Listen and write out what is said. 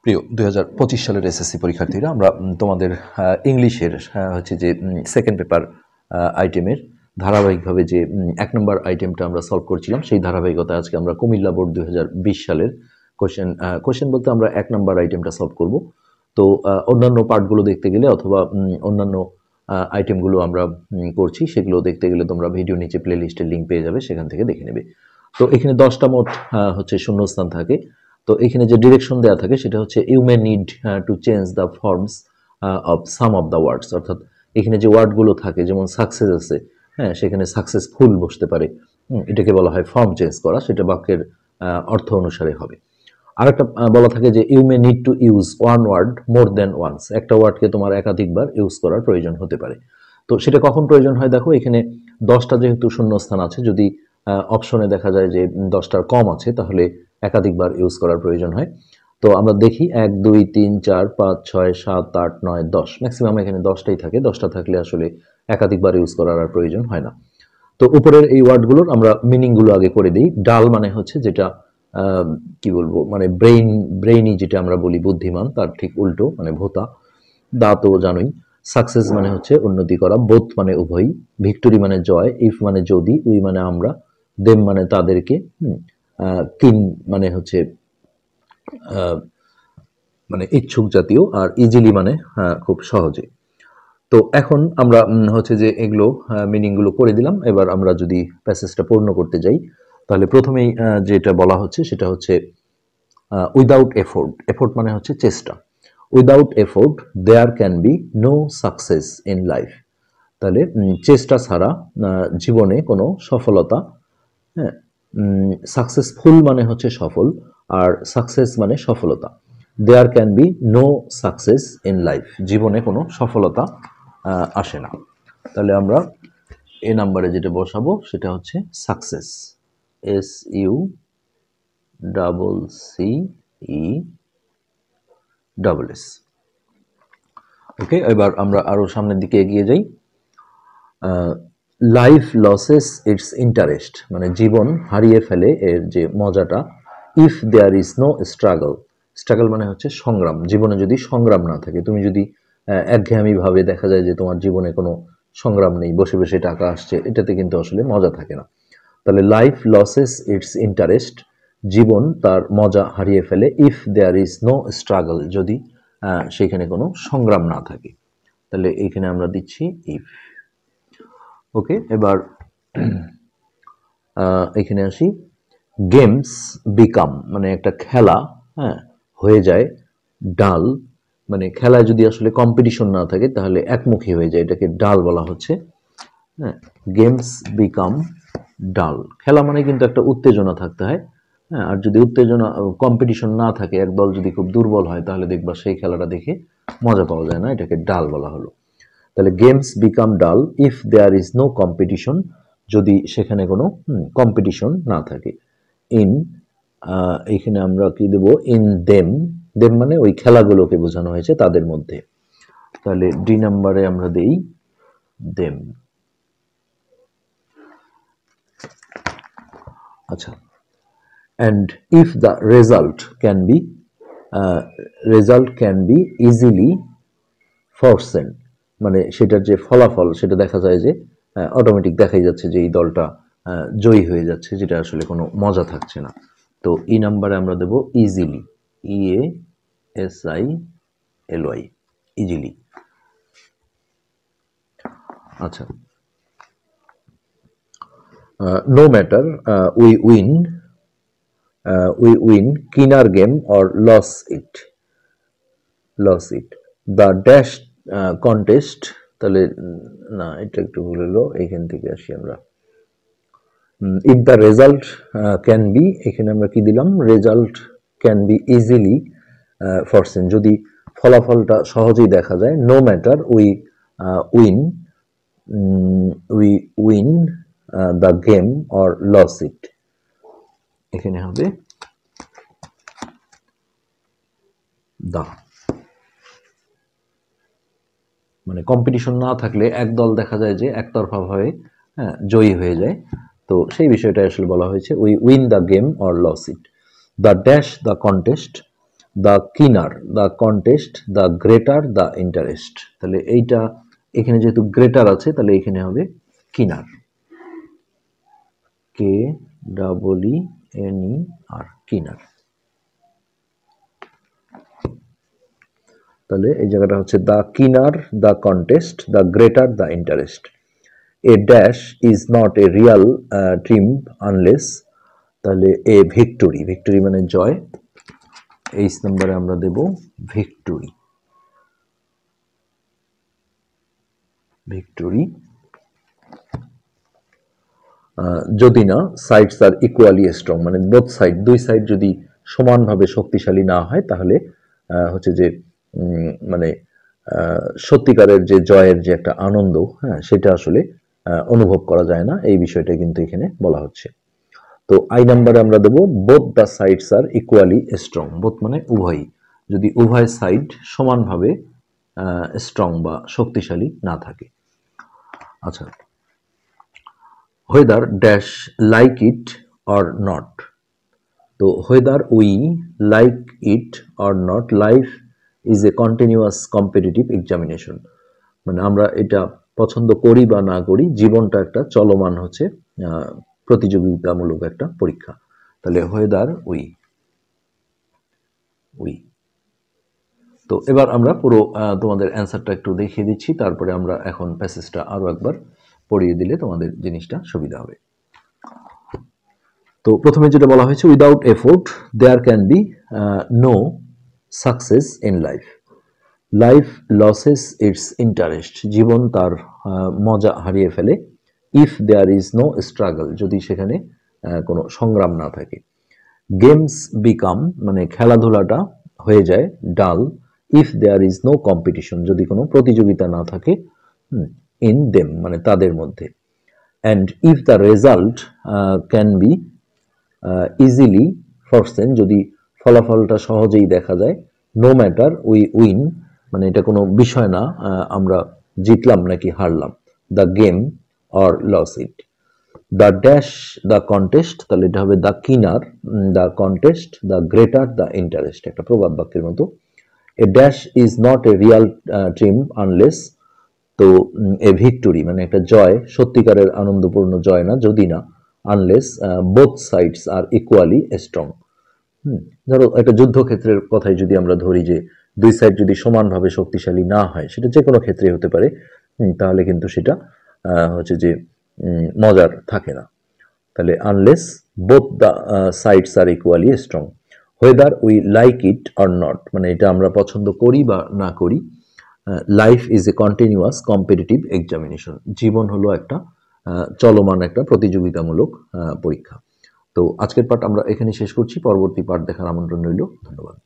প্রিয় 2025 সালের এসএসসি পরীক্ষার্থীরা, আমরা তোমাদের ইংলিশের হচ্ছে যে সেকেন্ড পেপার আইটেমের ধারাবাহিকভাবে যে 1 নম্বর আইটেমটা আমরা সলভ করছিলাম, সেই ধারাবাহিকতা আজকে আমরা কুমিল্লা বোর্ড 2020 সালের কোশ্চেন বলতে আমরা 1 নম্বর আইটেমটা সলভ করব। তো অন্যান্য পার্টগুলো দেখতে গেলে অথবা অন্যান্য আইটেমগুলো আমরা করছি, সেগুলো দেখতে গেলে তোমরা ভিডিও নিচে প্লে লিস্টের লিঙ্ক পেয়ে যাবে, সেখান থেকে দেখে নেবে। তো এখানে 10টা মোট হচ্ছে শূন্যস্থান থাকে। তো এখানে যে ডিরেকশন দেওয়া থাকে সেটা হচ্ছে you may need to change the forms of some of the words, অর্থাৎ এখানে যে ওয়ার্ডগুলো থাকে, যেমন সাকসেস আছে, হ্যাঁ, সেখানে সাকসেসফুল বসতে পারে, এটাকে বলা হয় ফর্ম চেঞ্জ করা, সেটা বাক্যের অর্থ অনুসারে হবে। আরেকটা বলা থাকে যে you may need to use one word more than once, একটা ওয়ার্ডকে তোমার একাধিকবার ইউজ করার প্রয়োজন হতে পারে। তো সেটা কখন প্রয়োজন হয় দেখো, এখানে 10টা যেহেতু শূন্যস্থান আছে, যদি অপশনে দেখা যায় যে 10টার কম আছে, তাহলে একাধিকবার ইউজ করার প্রয়োজন হয়। তো আমরা দেখি 1 2 3 4 5 6 7 8 9 10, ম্যাক্সিমাম এখানে 10টাই থাকে। 10টা থাকলে আসলে একাধিকবার ইউজ করার আর প্রয়োজন হয় না। তো উপরের এই ওয়ার্ডগুলোর আমরা মিনিংগুলো আগে করে দিই। ডাল মানে হচ্ছে যেটা কি বলবো, মানে ব্রেইনি যেটা আমরা বলি বুদ্ধিমান, তার ঠিক উল্টো, মানে ভোতা। দা তো জানোই। সাকসেস মানে হচ্ছে উন্নতি করা, বোথ মানে উভয়ই, ভিক্টোরি মানে জয়, ইফ মানে যদি, উই মানে আমরা, দেম মানে তাদেরকে, কিন মানে হচ্ছে মানে ইচ্ছুক জাতীয়, আর ইজিলি মানে খুব সহজে। তো এখন আমরা হচ্ছে যে এগুলো মিনিংগুলো করে দিলাম। এবার আমরা যদি প্যাসেজটা পূর্ণ করতে যাই, তাহলে প্রথমেই যেটা বলা হচ্ছে সেটা হচ্ছে উইদাউট এফোর্ট। এফোর্ট মানে হচ্ছে চেষ্টা। Without effort there can be no success in life. তাহলে চেষ্টা ছাড়া জীবনে কোনো সফলতা, হ্যাঁ, সাকসেসফুল মানে হচ্ছে সফল, আর সাকসেস মানে সফলতা। There can be no success in life, জীবনে কোনো সফলতা আসে না। তাহলে আমরা এ নাম্বারে যেটা বসাবো সেটা হচ্ছে সাকসেস, SUCCESS। ওকে, এবার আমরা আরো সামনের দিকে এগিয়ে যাই। লাইফ লসেস ইটস ইন্টারেস্ট, মানে জীবন হারিয়ে ফেলে এর যে মজাটা। If there is no struggle, struggle মানে হচ্ছে সংগ্রাম, জীবনে যদি সংগ্রাম না থাকে, তুমি যদি একঘেয়েমি ভাবে দেখা যায় যে তোমার জীবনে কোনো সংগ্রাম নেই, বসে বসে টাকা আসছে, এটাতে কিন্তু আসলে মজা থাকে না। তাহলে লাইফ লসেস ইটস ইন্টারেস্ট, জীবন তার মজা হারিয়ে ফেলে, if there is no struggle, যদি সেখানে কোনো সংগ্রাম না থাকে। তাহলে এইখানে আমরা দিচ্ছি ইফ। ওকে, এবার এখানে আসি। গেমস বিকাম, মানে একটা খেলা, হ্যাঁ, হয়ে যায় ডাল, মানে খেলায় যদি আসলে কম্পিটিশন না থাকে তাহলে একমুখী হয়ে যায়, এটাকে ডাল বলা হচ্ছে। হ্যাঁ, গেমস বিকাম ডাল, খেলা মানে কিন্তু একটা উত্তেজনা থাকতে হয়, হ্যাঁ, আর যদি উত্তেজনা কম্পিটিশন না থাকে, একদল যদি খুব দুর্বল হয়, তাহলে দেখবা সেই খেলাটা দেখে মজা পাওয়া যায় না, এটাকে ডাল বলা হলো। তাহলে games become dull if there is no competition, যদি সেখানে কোনো কম্পিটিশন না থাকে। ইন, এখানে আমরা কি দেব, ইন দেম, দেম মানে ওই খেলাগুলোকে বোঝানো হয়েছে, তাদের মধ্যে। তাহলে ডি নাম্বারে আমরা দেই দেম। আচ্ছা, and if the result can be easily foreseen, মানে সেটার যে ফলাফল সেটা দেখা যায় যে অটোমেটিক দেখাই যাচ্ছে যে এই দলটা জয়ী হয়ে যাচ্ছে, যেটা আসলে কোনো মজা থাকছে না। তো ই নাম্বারে আমরা দেব ইজিলি, EASILY, ইজিলি। আচ্ছা, নো ম্যাটার উই উইন কিনার game or loss it, the dash contest. তাহলে না, এটা একটু ভুল হলো, এখান থেকে আসি আমরা। If the result can be, এখানে আমরা কি দিলাম, result can be easily foreseen, যদি ফলাফলটা সহজেই দেখা যায়। No matter we win the game or loss it, এখানে হবে দা, মানে কম্পিটিশন না থাকলে একদল দেখা যায় যে একতরফা ভাবে জয়ী হয়ে যায়। তো সেই বিষয়টা আসলে বলা হয়েছে, we win the game or loss it. The dash the contest, the keener, the contest, the greater, the interest. তাহলে এইটা এখানে যেহেতু গ্রেটার আছে তাহলে এখানে হবে কিনার, KEENER, কিনার। তাহলে এই জায়গাটা হচ্ছে the keener, the contest, the greater, the interest. A dash is not a real triumph unless, তাহলে এ ভিক্টোরি, ভিক্টোরি মানে জয়, 8 নম্বরে আমরা দেব ভিক্টোরি, ভিক্টোরি। যদি না সাইডস আর ইকুয়ালি স্ট্রং, মানে বোথ সাইড, দুই সাইড যদি সমানভাবে শক্তিশালী না হয় তাহলে হচ্ছে যে মানে সত্যিকারের যে জয়ের যে একটা আনন্দ, হ্যাঁ, সেটা আসলে অনুভব করা যায় না, এই বিষয়টা কিন্তু এখানে বলা হচ্ছে। তো আই নাম্বারে আমরা দেবো both the sides are equally strong, both মানে উভয়ই, যদি উভয় সাইড সমানভাবে স্ট্রং বা শক্তিশালী না থাকে। আচ্ছা, whether dash like it or not, তো whether we like it or not, life is a continuous competitive examination, মানে আমরা এটা পছন্দ করি বা না করি, জীবনটা একটা চলমান হচ্ছে প্রতিযোগিতামূলক একটা পরীক্ষা। তাহলে whether we। তো এবার আমরা পুরো তোমাদের অ্যান্সারটা একটু দেখিয়ে দিচ্ছি, তারপরে আমরা এখন প্যাসেজটা আরো একবার পড়িয়ে দিলে তোমাদের জিনিসটা সুবিধা হবে। তো প্রথমে যেটা বলা হয়েছে, without effort there can be no success in life, life loses its interest, জীবন তার মজা হারিয়ে ফেলে, if there is no struggle, যদি সেখানে কোনো সংগ্রাম না থাকে, গেমস বিকাম, মানে খেলাধুলাটা হয়ে যায় dull, if there is no competition, যদি কোনো প্রতিযোগিতা না থাকে ইন দেম, মানে তাদের মধ্যে, and if the result can be easily foreseen, যদি ফলাফলটা সহজেই দেখা যায়, নো ম্যাটার উই উইন, মানে এটা কোনো বিষয় না আমরা জিতলাম নাকি হারলাম, the game or loss it, the dash the contest, তাহলে এটা হবে the keener, the contest, the greater, the interest, একটা প্রবাদ বাক্যের মতো। A dash is not a real triumph unless, তো এ ভিক্টোরি মানে একটা জয়, সত্যিকারের আনন্দপূর্ণ জয় না যদি না, unless both sides are equally strong. ধরো একটা যুদ্ধক্ষেত্রের কথাই যদি আমরা ধরি, যে দুই সাইড যদি সমানভাবে শক্তিশালী না হয়, সেটা যে কোনো ক্ষেত্রে হতে পারে, তাহলে কিন্তু সেটা হচ্ছে যে মজার থাকে না। তাহলে unless both the sides are equally strong, whether we like it or not, মানে এটা আমরা পছন্দ করি বা না করি, life is a continuous competitive examination, জীবন হলো একটা চলমান একটা প্রতিযোগিতামূলক পরীক্ষা। তো আজকের পাঠ আমরা এখানে শেষ করছি, পরবর্তী পাঠ দেখার আমন্ত্রণ রইল। ধন্যবাদ।